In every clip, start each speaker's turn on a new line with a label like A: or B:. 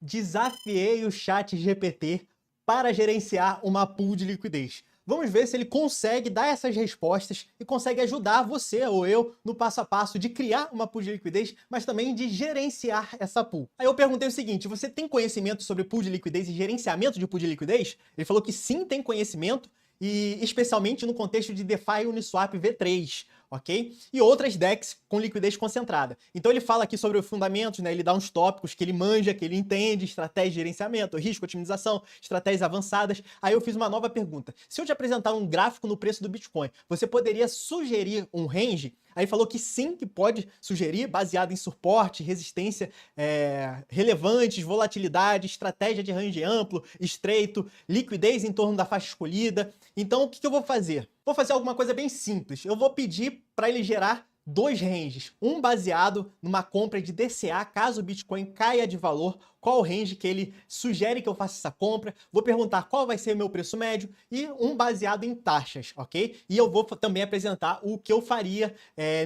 A: Desafiei o ChatGPT para gerenciar uma pool de liquidez. Vamos ver se ele consegue dar essas respostas e consegue ajudar você ou eu no passo a passo de criar uma pool de liquidez, mas também de gerenciar essa pool. Aí eu perguntei o seguinte: você tem conhecimento sobre pool de liquidez e gerenciamento de pool de liquidez? Ele falou que sim, tem conhecimento, e especialmente no contexto de DeFi e Uniswap V3, ok? E outras DEX com liquidez concentrada. Então ele fala aqui sobre os fundamentos, né? Ele dá uns tópicos que ele manja, que ele entende, estratégia de gerenciamento, risco, otimização, estratégias avançadas. Aí eu fiz uma nova pergunta. Se eu te apresentar um gráfico no preço do Bitcoin, você poderia sugerir um range? Aí falou que sim, que pode sugerir, baseado em suporte, resistência relevantes, volatilidade, estratégia de range amplo, estreito, liquidez em torno da faixa escolhida. Então, o que eu vou fazer? Vou fazer alguma coisa bem simples. Eu vou pedir para ele gerar dois ranges, um baseado numa compra de DCA, caso o Bitcoin caia de valor, qual o range que ele sugere que eu faça essa compra, vou perguntar qual vai ser o meu preço médio e um baseado em taxas, ok? E eu vou também apresentar o que eu faria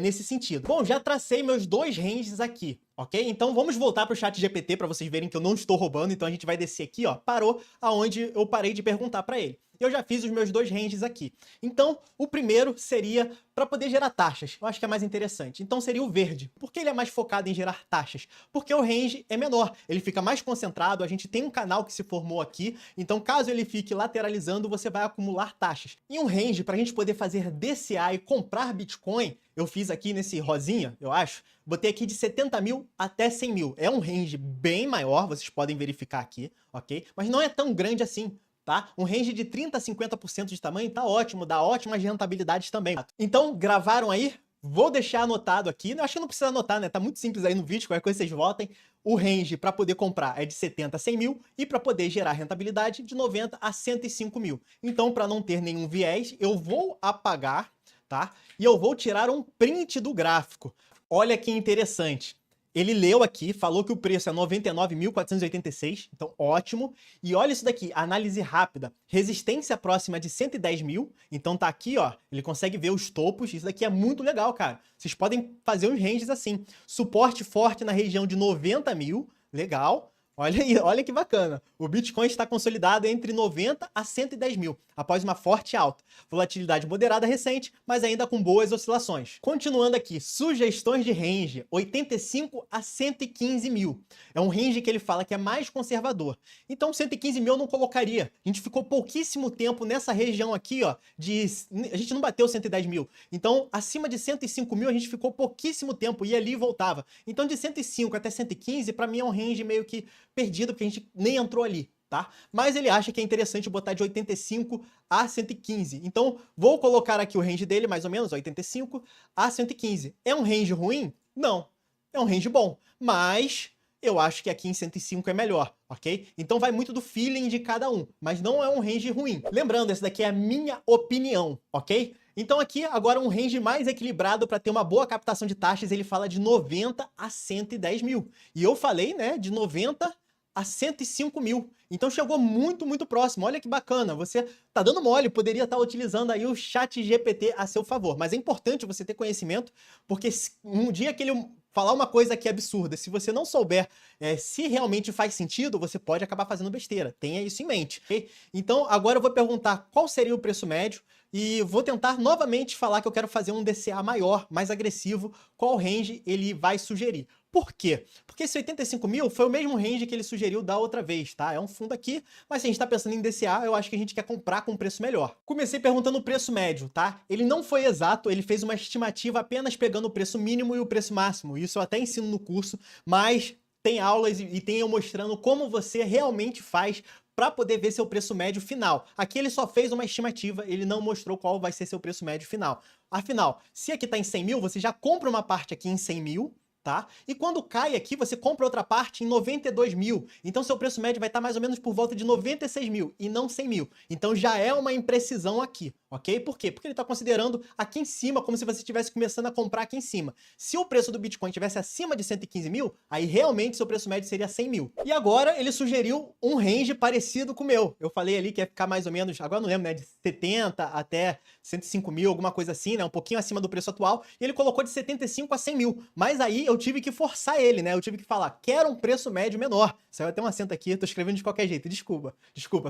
A: nesse sentido. Bom, já tracei meus dois ranges aqui, ok? Então vamos voltar para o ChatGPT para vocês verem que eu não estou roubando, então a gente vai descer aqui, ó, parou aonde eu parei de perguntar para ele. Eu já fiz os meus dois ranges aqui. Então, o primeiro seria para poder gerar taxas. Eu acho que é mais interessante. Então, seria o verde. Por que ele é mais focado em gerar taxas? Porque o range é menor, ele fica mais concentrado, a gente tem um canal que se formou aqui, então caso ele fique lateralizando, você vai acumular taxas. E um range, para a gente poder fazer DCA e comprar Bitcoin, eu fiz aqui nesse rosinha, eu acho, botei aqui de 70 mil até 100 mil. É um range bem maior, vocês podem verificar aqui, ok? Mas não é tão grande assim. Tá? Um range de 30% a 50% de tamanho tá ótimo, dá ótimas rentabilidades também. Então, gravaram aí? Vou deixar anotado aqui. Eu acho que não precisa anotar, né? Tá muito simples aí no vídeo, qualquer coisa vocês votem. O range para poder comprar é de 70 a 100 mil e para poder gerar rentabilidade de 90 a 105 mil. Então, para não ter nenhum viés, eu vou apagar, tá? E eu vou tirar um print do gráfico. Olha que interessante. Ele leu aqui, falou que o preço é 99.486, então ótimo. E olha isso daqui, análise rápida, resistência próxima de 110 mil, então tá aqui, ó, ele consegue ver os topos, isso daqui é muito legal, cara. Vocês podem fazer uns ranges assim. Suporte forte na região de 90 mil, legal. Olha aí, olha que bacana. O Bitcoin está consolidado entre 90 a 110 mil, após uma forte alta. Volatilidade moderada recente, mas ainda com boas oscilações. Continuando aqui, sugestões de range, 85 a 115 mil. É um range que ele fala que é mais conservador. Então 115 mil eu não colocaria. A gente ficou pouquíssimo tempo nessa região aqui, ó, a gente não bateu 110 mil. Então acima de 105 mil a gente ficou pouquíssimo tempo, ia ali e voltava. Então de 105 até 115, para mim é um range meio que perdido, porque a gente nem entrou ali, tá? Mas ele acha que é interessante botar de 85 a 115. Então, vou colocar aqui o range dele, mais ou menos, 85 a 115. É um range ruim? Não. É um range bom. Mas eu acho que aqui em 105 é melhor, ok? Então vai muito do feeling de cada um, mas não é um range ruim. Lembrando, essa daqui é a minha opinião, ok? Então aqui, agora um range mais equilibrado para ter uma boa captação de taxas, ele fala de 90 a 110 mil. E eu falei, né, de 90 a 105 mil. Então chegou muito, muito próximo. Olha que bacana. Você tá dando mole, poderia estar utilizando aí o ChatGPT a seu favor. Mas é importante você ter conhecimento, porque um dia que ele falar uma coisa que é absurda, se você não souber se realmente faz sentido, você pode acabar fazendo besteira. Tenha isso em mente. Okay? Então agora eu vou perguntar qual seria o preço médio e vou tentar novamente falar que eu quero fazer um DCA maior, mais agressivo, qual range ele vai sugerir. Por quê? Porque esse 85 mil foi o mesmo range que ele sugeriu da outra vez, tá? É um fundo aqui, mas se a gente tá pensando em DCA, eu acho que a gente quer comprar com um preço melhor. Comecei perguntando o preço médio, tá? Ele não foi exato, ele fez uma estimativa apenas pegando o preço mínimo e o preço máximo. Isso eu até ensino no curso, mas tem aulas e tem eu mostrando como você realmente faz para poder ver seu preço médio final. Aqui ele só fez uma estimativa, ele não mostrou qual vai ser seu preço médio final. Afinal, se aqui tá em 100 mil, você já compra uma parte aqui em 100 mil, tá? E quando cai aqui, você compra outra parte em 92 mil. Então, seu preço médio vai estar mais ou menos por volta de 96 mil e não 100 mil. Então, já é uma imprecisão aqui, ok? Por quê? Porque ele está considerando aqui em cima como se você estivesse começando a comprar aqui em cima. Se o preço do Bitcoin estivesse acima de 115 mil, aí realmente seu preço médio seria 100 mil. E agora ele sugeriu um range parecido com o meu. Eu falei ali que ia ficar mais ou menos, agora não lembro, né, de 70 até 105 mil, alguma coisa assim, né, um pouquinho acima do preço atual, e ele colocou de 75 a 100 mil. Mas aí eu tive que forçar ele, né, eu tive que falar, quero um preço médio menor. Saiu até um acento aqui, tô escrevendo de qualquer jeito, desculpa.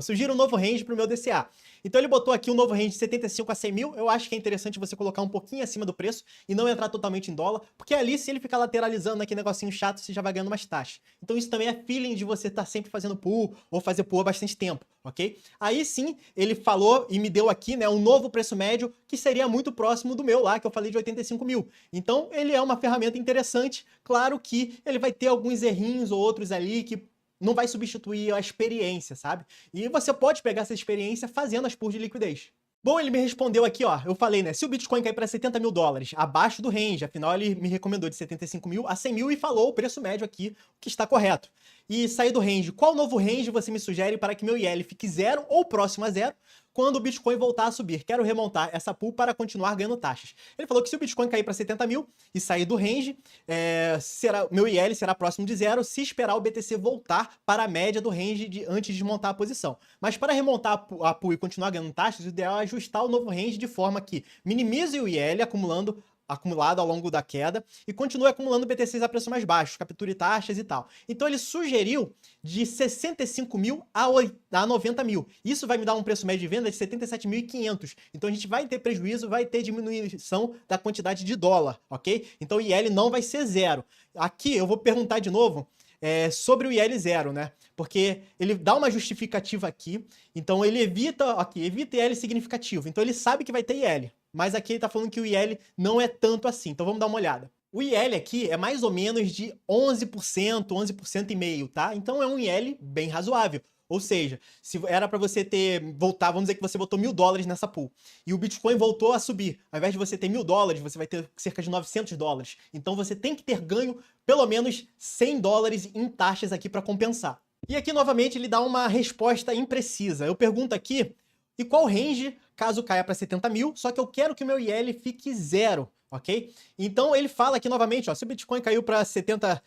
A: Sugira um novo range pro meu DCA. Então ele botou aqui um novo range de 75 a 100 mil, eu acho que é interessante você colocar um pouquinho acima do preço e não entrar totalmente em dólar, porque ali se ele ficar lateralizando aqui negocinho chato, você já vai ganhando mais taxa. Então isso também é feeling de você estar sempre fazendo pool ou fazer pool há bastante tempo, ok? Aí sim, ele falou e me deu aqui, né, um novo preço médio que seria muito próximo do meu lá, que eu falei de 85 mil. Então ele é uma ferramenta interessante, claro que ele vai ter alguns errinhos ou outros ali que não vai substituir a experiência, sabe? E você pode pegar essa experiência fazendo as pools de liquidez. Bom, ele me respondeu aqui, ó, eu falei, né, se o Bitcoin cair para 70 mil dólares, abaixo do range, afinal ele me recomendou de 75 mil a 100 mil e falou o preço médio aqui, que está correto. E sair do range, qual novo range você me sugere para que meu IL fique zero ou próximo a zero quando o Bitcoin voltar a subir? Quero remontar essa pool para continuar ganhando taxas. Ele falou que se o Bitcoin cair para 70 mil e sair do range, meu IL será próximo de zero se esperar o BTC voltar para a média do range antes de montar a posição. Mas para remontar a pool e continuar ganhando taxas, o ideal é ajustar o novo range de forma que minimize o IL acumulado ao longo da queda e continue acumulando BTCs a preços mais baixos, capture taxas e tal. Então ele sugeriu de 65 mil a 90 mil. Isso vai me dar um preço médio de venda de 77.500. Então a gente vai ter prejuízo, vai ter diminuição da quantidade de dólar, ok? Então o IL não vai ser zero. Aqui eu vou perguntar de novo sobre o IL zero, né? Porque ele dá uma justificativa aqui, então ele evita IL significativo. Então ele sabe que vai ter IL. Mas aqui ele tá falando que o IL não é tanto assim, então vamos dar uma olhada. O IL aqui é mais ou menos de 11%, 11,5%, tá? Então é um IL bem razoável. Ou seja, se era para você vamos dizer que você botou $1.000 nessa pool, e o Bitcoin voltou a subir. Ao invés de você ter $1.000, você vai ter cerca de $900. Então você tem que ter ganho pelo menos $100 em taxas aqui para compensar. E aqui, novamente, ele dá uma resposta imprecisa. Eu pergunto aqui, e qual range caso caia para 70 mil, só que eu quero que o meu IL fique zero, ok? Então ele fala aqui novamente, ó, se o Bitcoin caiu para 70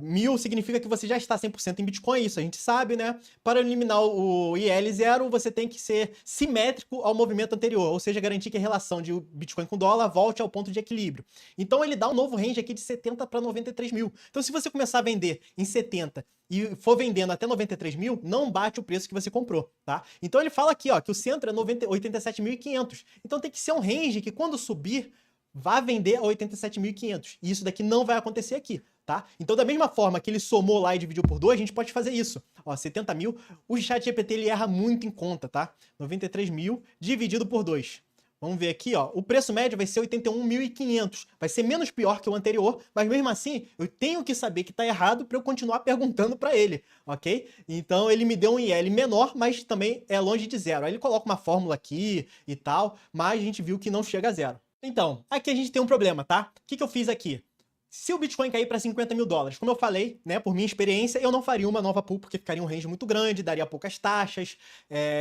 A: mil, significa que você já está 100% em Bitcoin, isso a gente sabe, né? Para eliminar o IL zero, você tem que ser simétrico ao movimento anterior, ou seja, garantir que a relação de Bitcoin com dólar volte ao ponto de equilíbrio. Então ele dá um novo range aqui de 70 para 93 mil. Então se você começar a vender em 70 e for vendendo até 93 mil, não bate o preço que você comprou, tá? Então ele fala aqui, ó, que o centro é 87.500. Então tem que ser um range que quando subir, vá vender a 87.500. E isso daqui não vai acontecer aqui, tá? Então, da mesma forma que ele somou lá e dividiu por 2, a gente pode fazer isso. Ó, 70 mil, o ChatGPT ele erra muito em conta, tá? 93 mil dividido por 2. Vamos ver aqui, ó. O preço médio vai ser 81.500. Vai ser menos pior que o anterior, mas mesmo assim, eu tenho que saber que tá errado para eu continuar perguntando para ele, ok? Então, ele me deu um IL menor, mas também é longe de zero. Aí ele coloca uma fórmula aqui e tal, mas a gente viu que não chega a zero. Então, aqui a gente tem um problema, tá? O que eu fiz aqui? Se o Bitcoin cair para 50 mil dólares, como eu falei, né, por minha experiência, eu não faria uma nova pool, porque ficaria um range muito grande, daria poucas taxas,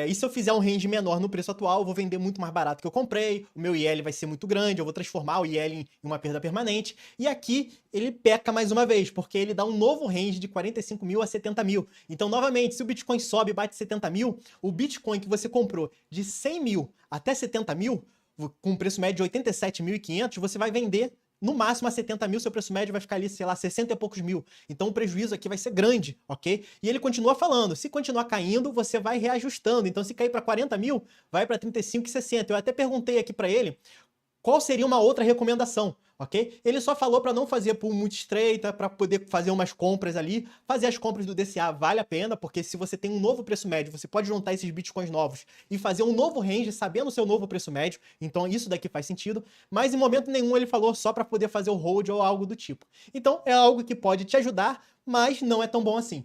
A: e se eu fizer um range menor no preço atual, eu vou vender muito mais barato que eu comprei, o meu IL vai ser muito grande, eu vou transformar o IL em uma perda permanente, e aqui ele peca mais uma vez, porque ele dá um novo range de 45 mil a 70 mil. Então, novamente, se o Bitcoin sobe e bate 70 mil, o Bitcoin que você comprou de 100 mil até 70 mil, com um preço médio de 87.500, você vai vender no máximo a 70 mil, seu preço médio vai ficar ali, sei lá, 60 e poucos mil. Então o prejuízo aqui vai ser grande, ok? E ele continua falando, se continuar caindo, você vai reajustando. Então se cair para 40 mil, vai para 35,60. Eu até perguntei aqui para ele qual seria uma outra recomendação, ok? Ele só falou para não fazer pool muito estreita, para poder fazer umas compras ali. Fazer as compras do DCA vale a pena, porque se você tem um novo preço médio, você pode juntar esses bitcoins novos e fazer um novo range sabendo o seu novo preço médio. Então isso daqui faz sentido. Mas em momento nenhum ele falou só para poder fazer o hold ou algo do tipo. Então é algo que pode te ajudar, mas não é tão bom assim.